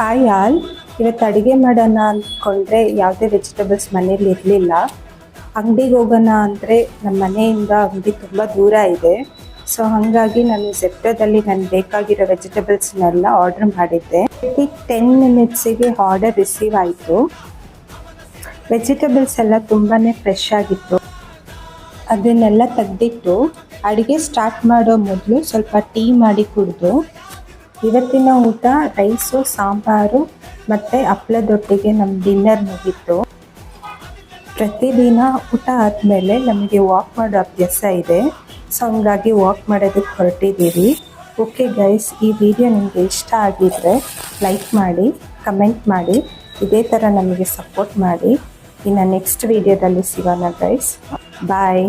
Hi all, ಇವತ್ತು ಅಡುಗೆ ಮಾಡೋಣ ಅಂದ್ಕೊಂಡ್ರೆ ಯಾವುದೇ ವೆಜಿಟೇಬಲ್ಸ್ ಮನೇಲಿ ಇರಲಿಲ್ಲ. ಅಂಗಡಿಗೆ ಹೋಗೋಣ ಅಂದರೆ ನಮ್ಮ ಮನೆಯಿಂದ ಅಂಗಡಿ ತುಂಬ ದೂರ ಇದೆ. ಸೊ ಹಾಗಾಗಿ ನಾನು ಝೆಪ್ಟೋದಲ್ಲಿ ನನಗೆ ಬೇಕಾಗಿರೋ ವೆಜಿಟೇಬಲ್ಸ್ನೆಲ್ಲ ಆರ್ಡ್ರ್ ಮಾಡಿದ್ದೆ. 10 ಮಿನಿಟ್ಸಿಗೆ ಆರ್ಡರ್ ರಿಸೀವ್ ಆಯಿತು. ವೆಜಿಟೇಬಲ್ಸ್ ಎಲ್ಲ ತುಂಬಾ ಫ್ರೆಶ್ ಆಗಿತ್ತು. ಅದನ್ನೆಲ್ಲ ತೆಗೆದಿಟ್ಟು ಅಡುಗೆ ಸ್ಟಾರ್ಟ್ ಮಾಡೋ ಮೊದಲು ಸ್ವಲ್ಪ ಟೀ ಮಾಡಿ ಕುಡಿದು ಇವತ್ತಿನ ಊಟ ರೈಸು, ಸಾಂಬಾರು ಮತ್ತು ಹಪ್ಪಳದೊಟ್ಟಿಗೆ ನಮ್ಮ ಡಿನ್ನರ್ ಮುಗೀತು. ಪ್ರತಿದಿನ ಊಟ ಆದಮೇಲೆ ನಮಗೆ ವಾಕ್ ಮಾಡೋ ಅಭ್ಯಾಸ ಇದೆ. ಸೊ ಹಂಗಾಗಿ ವಾಕ್ ಮಾಡೋದಕ್ಕೆ ಹೊರಟಿದ್ದೀವಿ. ಓಕೆ ಗೈಸ್, ಈ ವಿಡಿಯೋ ನಿಮಗೆ ಇಷ್ಟ ಆಗಿದ್ದರೆ ಲೈಕ್ ಮಾಡಿ, ಕಮೆಂಟ್ ಮಾಡಿ, ಇದೇ ಥರ ನಮಗೆ ಸಪೋರ್ಟ್ ಮಾಡಿ. ಇನ್ನು ನೆಕ್ಸ್ಟ್ ವಿಡಿಯೋದಲ್ಲಿ ಸಿಗೋಣ ಗೈಸ್. ಬಾಯ್.